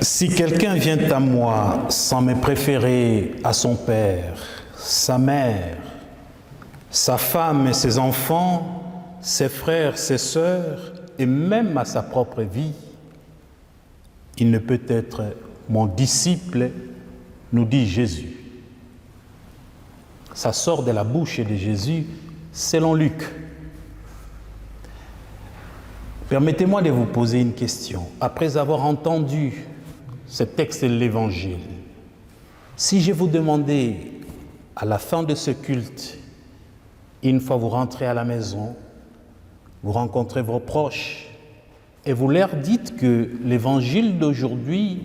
Si quelqu'un vient à moi sans me préférer à son père, sa mère, sa femme et ses enfants, ses frères, ses sœurs, et même à sa propre vie, il ne peut être mon disciple, nous dit Jésus. Ça sort de la bouche de Jésus selon Luc. Permettez-moi de vous poser une question. Après avoir entendu ce texte de l'Évangile, si je vous demandais à la fin de ce culte, une fois vous rentrez à la maison, vous rencontrez vos proches et vous leur dites que l'Évangile d'aujourd'hui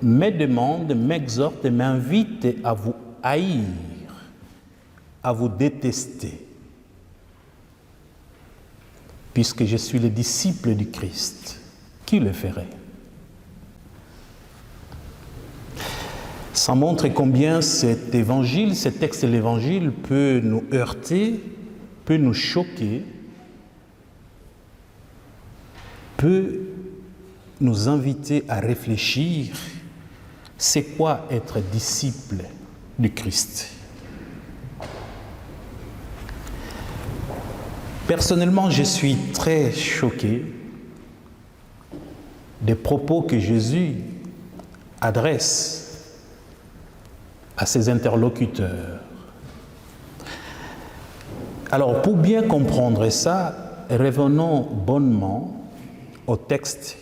me demande, m'exhorte et m'invite à vous haïr, à vous détester, puisque je suis le disciple du Christ, qui le ferait? Ça montre combien cet évangile, ce texte de l'évangile peut nous heurter, peut nous choquer, peut nous inviter à réfléchir. C'est quoi être disciple du Christ? Personnellement, je suis très choqué des propos que Jésus adresse à ses interlocuteurs. Alors, pour bien comprendre ça, revenons bonnement au texte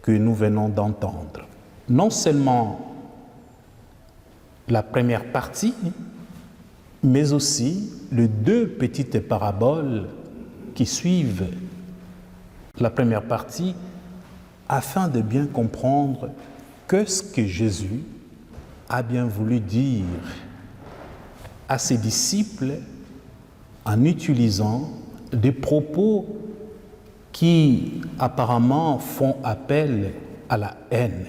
que nous venons d'entendre. Non seulement la première partie, mais aussi les deux petites paraboles qui suivent la première partie, afin de bien comprendre ce que Jésus a bien voulu dire à ses disciples en utilisant des propos qui apparemment font appel à la haine.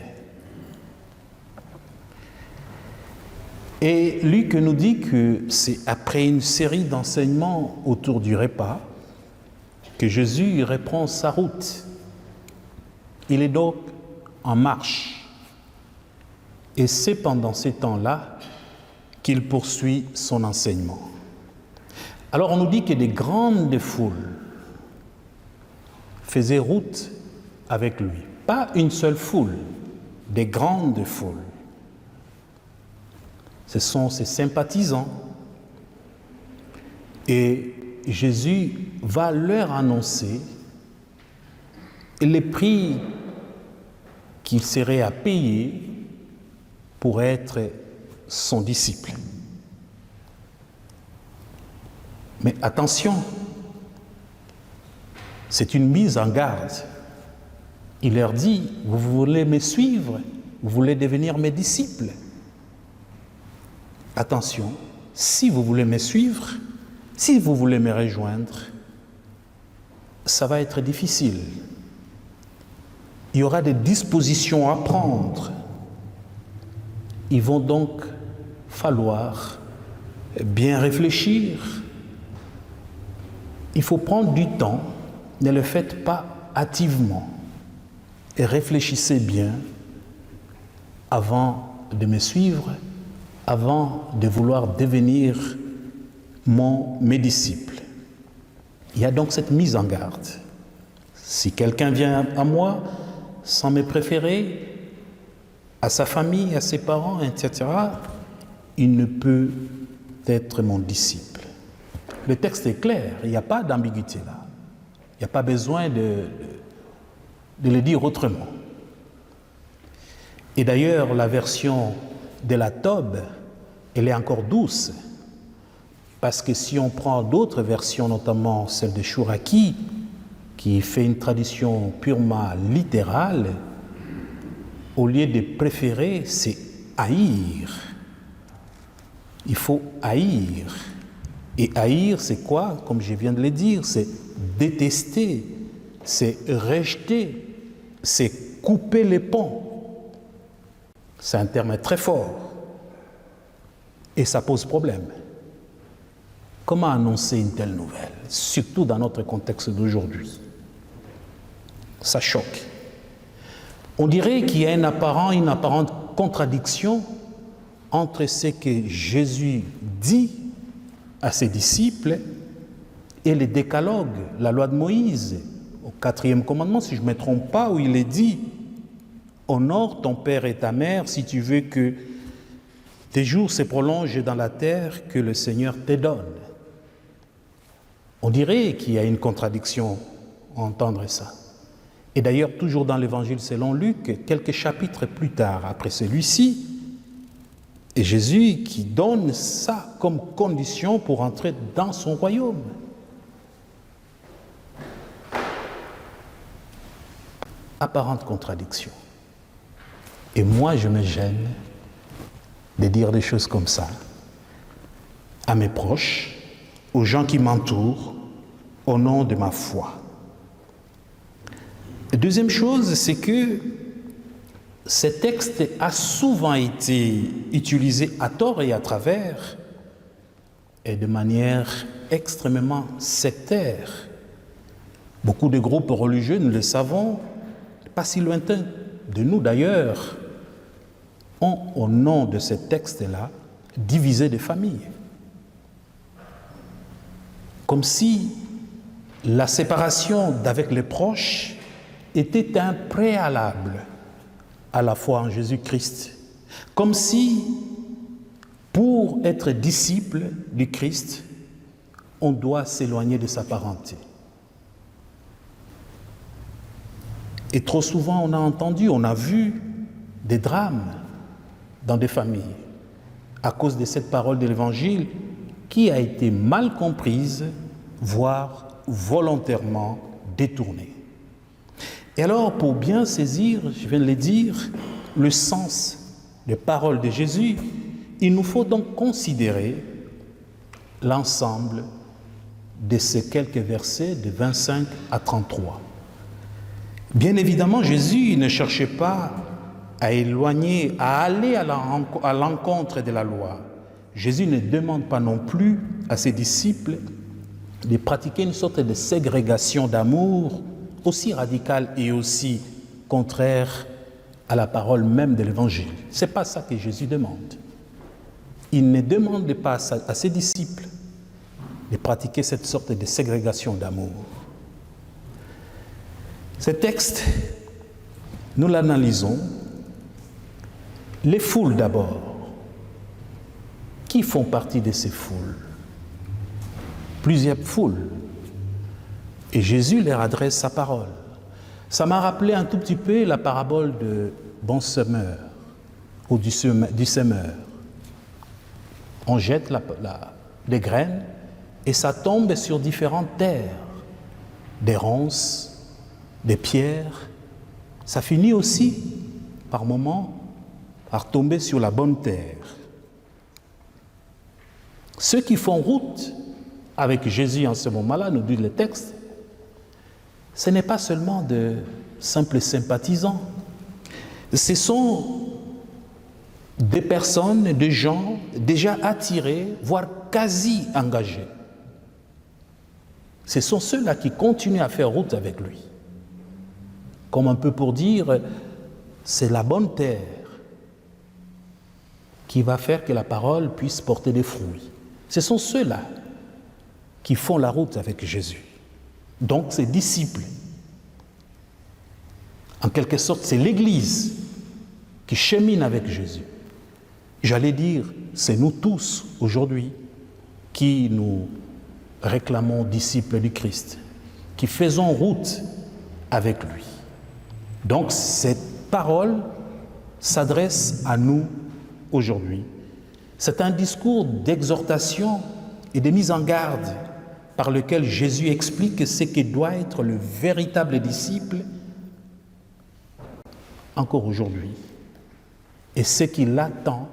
Et Luc nous dit que c'est après une série d'enseignements autour du repas que Jésus reprend sa route. Il est donc en marche. Et c'est pendant ces temps-là qu'il poursuit son enseignement. Alors on nous dit que des grandes foules faisaient route avec lui. Pas une seule foule, des grandes foules. Ce sont ses sympathisants. Et Jésus va leur annoncer les prix qu'il serait à payer pour être son disciple. Mais attention, c'est une mise en garde. Il leur dit, vous voulez me suivre, vous voulez devenir mes disciples. Attention, si vous voulez me suivre, si vous voulez me rejoindre, ça va être difficile. Il y aura des dispositions à prendre. Il va donc falloir bien réfléchir. Il faut prendre du temps, ne le faites pas hâtivement et réfléchissez bien avant de me suivre, avant de vouloir devenir mes disciples. Il y a donc cette mise en garde. Si quelqu'un vient à moi sans me préférer, à sa famille, à ses parents, etc., il ne peut être mon disciple. Le texte est clair, il n'y a pas d'ambiguïté là. Il n'y a pas besoin de le dire autrement. Et d'ailleurs, la version de la Tobe, elle est encore douce, parce que si on prend d'autres versions, notamment celle de Chouraki, qui fait une tradition purement littérale, au lieu de préférer, c'est haïr. Il faut haïr. Et haïr, c'est quoi? Comme je viens de le dire, c'est détester, c'est rejeter, c'est couper les ponts. C'est un terme très fort. Et ça pose problème. Comment annoncer une telle nouvelle, surtout dans notre contexte d'aujourd'hui? Ça choque. On dirait qu'il y a une apparente contradiction entre ce que Jésus dit à ses disciples et les décalogues, la loi de Moïse, au 4e commandement, si je ne me trompe pas, où il est dit « Honore ton père et ta mère si tu veux que tes jours se prolongent dans la terre que le Seigneur te donne. » On dirait qu'il y a une contradiction à entendre ça. Et d'ailleurs, toujours dans l'Évangile selon Luc, quelques chapitres plus tard, après celui-ci, et Jésus qui donne ça comme condition pour entrer dans son royaume. Apparente contradiction. Et moi, je me gêne de dire des choses comme ça à mes proches, aux gens qui m'entourent, au nom de ma foi. La deuxième chose, c'est que ce texte a souvent été utilisé à tort et à travers, et de manière extrêmement sectaire. Beaucoup de groupes religieux, nous le savons, pas si lointains de nous d'ailleurs, ont, au nom de ce texte-là, divisé des familles. Comme si la séparation d'avec les proches était un préalable à la foi en Jésus-Christ. Comme si, pour être disciple du Christ, on doit s'éloigner de sa parenté. Et trop souvent, on a entendu, on a vu des drames dans des familles à cause de cette parole de l'Évangile qui a été mal comprise, voire volontairement détournée. Et alors, pour bien saisir, je viens de le dire, le sens des paroles de Jésus, il nous faut donc considérer l'ensemble de ces quelques versets de 25 à 33. Bien évidemment, Jésus ne cherchait pas à éloigner, à aller à l'encontre de la loi. Jésus ne demande pas non plus à ses disciples de pratiquer une sorte de ségrégation d'amour aussi radicale et aussi contraire à la parole même de l'Évangile. Ce n'est pas ça que Jésus demande. Il ne demande pas à ses disciples de pratiquer cette sorte de ségrégation d'amour. Ce texte, nous l'analysons. Les foules d'abord. Qui font partie de ces foules? Plusieurs foules. Et Jésus leur adresse sa parole. Ça m'a rappelé un tout petit peu la parabole de bon semeur ou du semeur. On jette des graines et ça tombe sur différentes terres, des ronces, des pierres. Ça finit aussi, par moments, par tomber sur la bonne terre. Ceux qui font route avec Jésus en ce moment-là, nous dit le texte, ce n'est pas seulement de simples sympathisants. Ce sont des personnes, des gens déjà attirés, voire quasi engagés. Ce sont ceux-là qui continuent à faire route avec lui. Comme un peu pour dire, c'est la bonne terre qui va faire que la parole puisse porter des fruits. Ce sont ceux-là qui font la route avec Jésus. Donc, ses disciples. En quelque sorte, c'est l'Église qui chemine avec Jésus. J'allais dire, c'est nous tous aujourd'hui qui nous réclamons disciples du Christ, qui faisons route avec lui. Donc, cette parole s'adresse à nous aujourd'hui. C'est un discours d'exhortation et de mise en garde par lequel Jésus explique ce que doit être le véritable disciple encore aujourd'hui et ce qu'il attend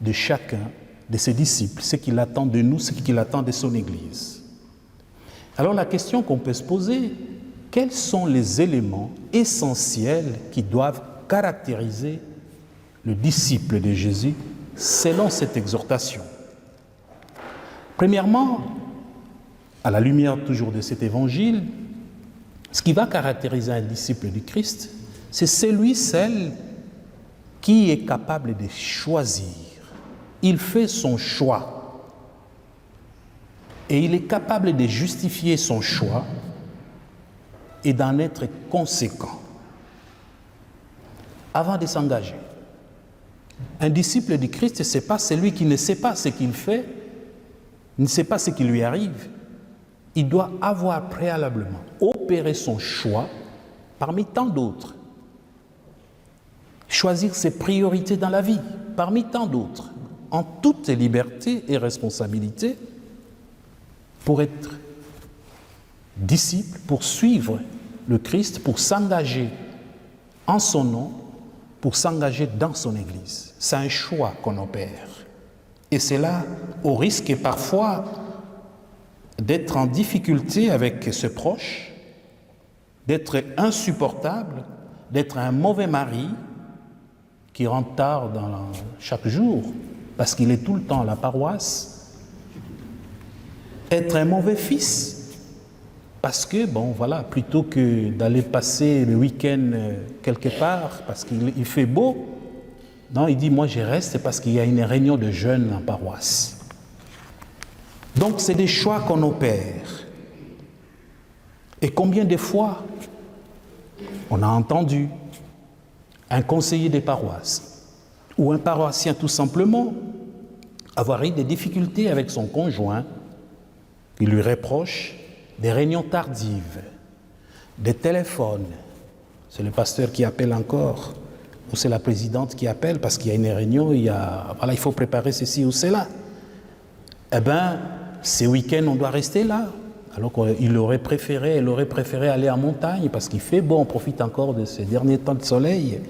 de chacun de ses disciples, ce qu'il attend de nous, ce qu'il attend de son Église. Alors la question qu'on peut se poser, quels sont les éléments essentiels qui doivent caractériser le disciple de Jésus selon cette exhortation? Premièrement, à la lumière toujours de cet évangile, ce qui va caractériser un disciple du Christ, c'est celui, celle qui est capable de choisir. Il fait son choix. Et il est capable de justifier son choix et d'en être conséquent avant de s'engager. Un disciple du Christ, ce n'est pas celui qui ne sait pas ce qu'il fait, ne sait pas ce qui lui arrive. Il doit avoir préalablement opéré son choix parmi tant d'autres. Choisir ses priorités dans la vie parmi tant d'autres, en toute liberté et responsabilité, pour être disciple, pour suivre le Christ, pour s'engager en son nom, pour s'engager dans son Église. C'est un choix qu'on opère. Et c'est là, au risque parfois d'être en difficulté avec ce proche, d'être insupportable, d'être un mauvais mari qui rentre tard chaque jour parce qu'il est tout le temps à la paroisse, être un mauvais fils parce que, plutôt que d'aller passer le week-end quelque part parce qu'il fait beau, non, il dit, moi je reste parce qu'il y a une réunion de jeunes en paroisse. Donc c'est des choix qu'on opère. Et combien de fois on a entendu un conseiller des paroisses ou un paroissien tout simplement avoir eu des difficultés avec son conjoint, il lui reproche des réunions tardives, des téléphones. C'est le pasteur qui appelle encore, ou c'est la présidente qui appelle parce qu'il y a une réunion, il faut préparer ceci ou cela. Eh bien, ces week-ends, on doit rester là. Alors qu'elle aurait préféré aller en montagne parce qu'il fait beau, on profite encore de ces derniers temps de soleil.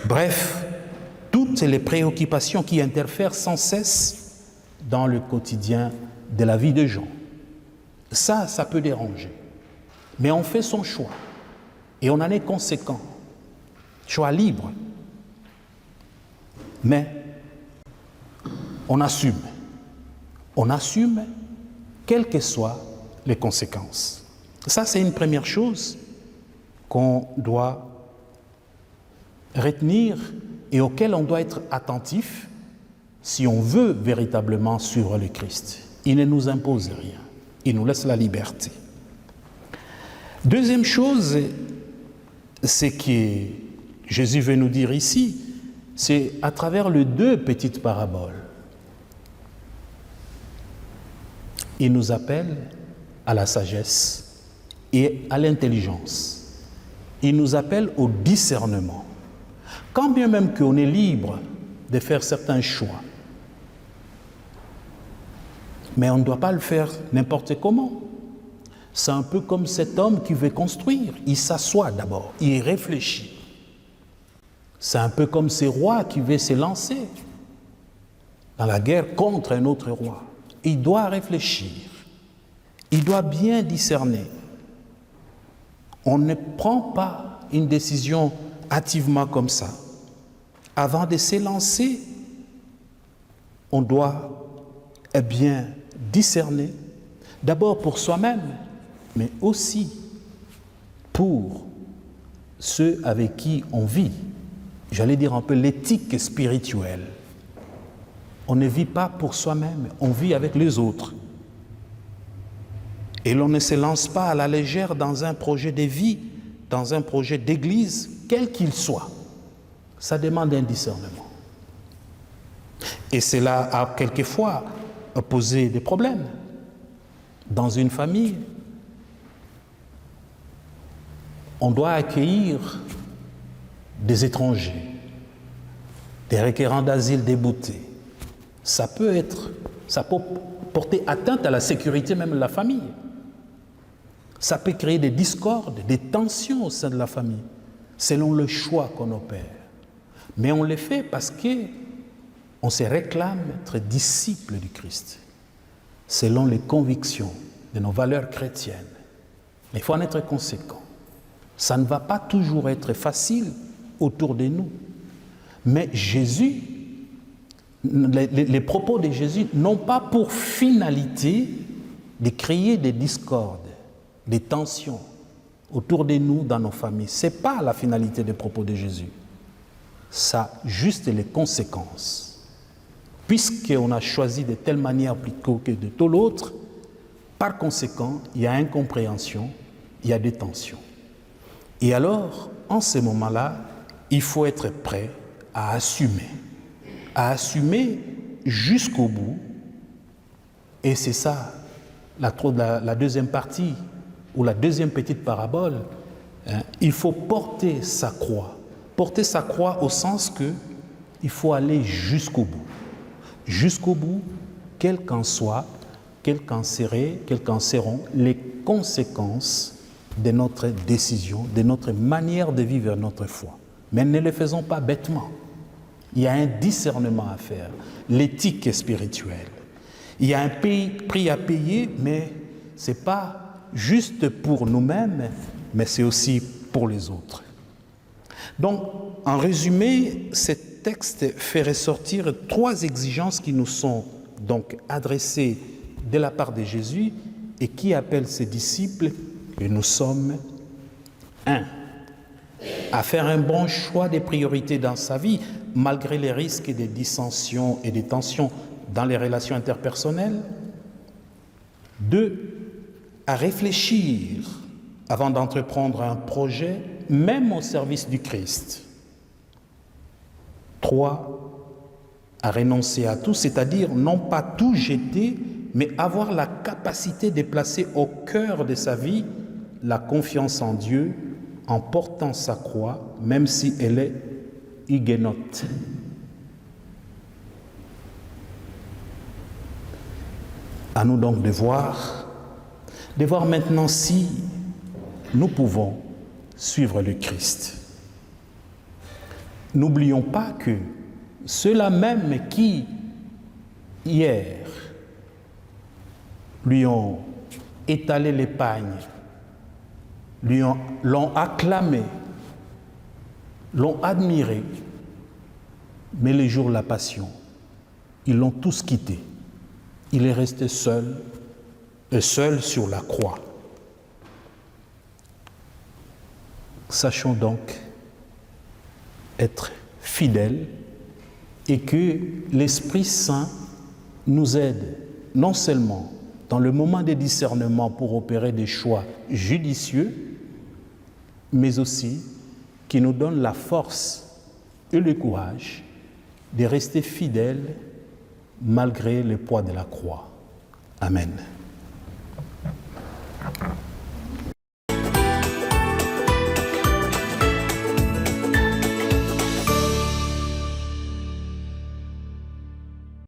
Bref, toutes les préoccupations qui interfèrent sans cesse dans le quotidien de la vie des gens. Ça peut déranger. Mais on fait son choix et on en est conséquent. Choix libre. Mais on assume. On assume quelles que soient les conséquences. Ça, c'est une première chose qu'on doit retenir et auquel on doit être attentif si on veut véritablement suivre le Christ. Il ne nous impose rien. Il nous laisse la liberté. Deuxième chose, c'est que Jésus veut nous dire ici, c'est à travers les deux petites paraboles. Il nous appelle à la sagesse et à l'intelligence. Il nous appelle au discernement. Quand bien même qu'on est libre de faire certains choix, mais on ne doit pas le faire n'importe comment. C'est un peu comme cet homme qui veut construire. Il s'assoit d'abord, il réfléchit. C'est un peu comme ces rois qui veulent se lancer dans la guerre contre un autre roi. Il doit réfléchir. Il doit bien discerner. On ne prend pas une décision hâtivement comme ça. Avant de s'élancer, on doit bien discerner, d'abord pour soi-même, mais aussi pour ceux avec qui on vit. J'allais dire un peu l'éthique spirituelle. On ne vit pas pour soi-même, on vit avec les autres. Et l'on ne se lance pas à la légère dans un projet de vie, dans un projet d'église, quel qu'il soit. Ça demande un discernement. Et cela a quelquefois posé des problèmes. Dans une famille, on doit accueillir des étrangers, des requérants d'asile déboutés. Ça peut porter atteinte à la sécurité même de la famille. Ça peut créer des discordes, des tensions au sein de la famille, selon le choix qu'on opère. Mais on le fait parce qu'on se réclame être disciple du Christ, selon les convictions de nos valeurs chrétiennes. Mais il faut en être conséquent. Ça ne va pas toujours être facile autour de nous. Mais Jésus, les propos de Jésus n'ont pas pour finalité de créer des discordes, des tensions, autour de nous, dans nos familles. Ce n'est pas la finalité des propos de Jésus. Ça a juste les conséquences. Puisqu'on a choisi de telle manière plutôt que de telle autre, par conséquent, il y a incompréhension, il y a des tensions. Et alors, en ces moments-là, il faut être prêt à assumer jusqu'au bout. Et c'est ça, la deuxième partie, ou la deuxième petite parabole. Il faut porter sa croix. Porter sa croix au sens que il faut aller jusqu'au bout. Jusqu'au bout, quelles qu'en soient, quelles qu'en seront les conséquences de notre décision, de notre manière de vivre notre foi. Mais ne le faisons pas bêtement. Il y a un discernement à faire, l'éthique est spirituelle. Il y a un prix à payer, mais ce n'est pas juste pour nous-mêmes, mais c'est aussi pour les autres. Donc, en résumé, ce texte fait ressortir 3 exigences qui nous sont donc adressées de la part de Jésus et qui appellent ses disciples, et nous sommes 1. À faire un bon choix des priorités dans sa vie, malgré les risques des dissensions et des tensions dans les relations interpersonnelles. 2. À réfléchir avant d'entreprendre un projet, même au service du Christ. 3. À renoncer à tout, c'est-à-dire non pas tout jeter, mais avoir la capacité de placer au cœur de sa vie la confiance en Dieu en portant sa croix, même si elle est huguenote. À nous donc de voir maintenant si nous pouvons suivre le Christ. N'oublions pas que ceux-là même qui, hier, lui ont étalé les pagnes, l'ont acclamé, l'ont admiré, mais le jour de la passion, ils l'ont tous quitté. Il est resté seul sur la croix. Sachons donc être fidèles et que l'Esprit Saint nous aide non seulement dans le moment de discernement pour opérer des choix judicieux, mais aussi qui nous donne la force et le courage de rester fidèles malgré le poids de la croix. Amen.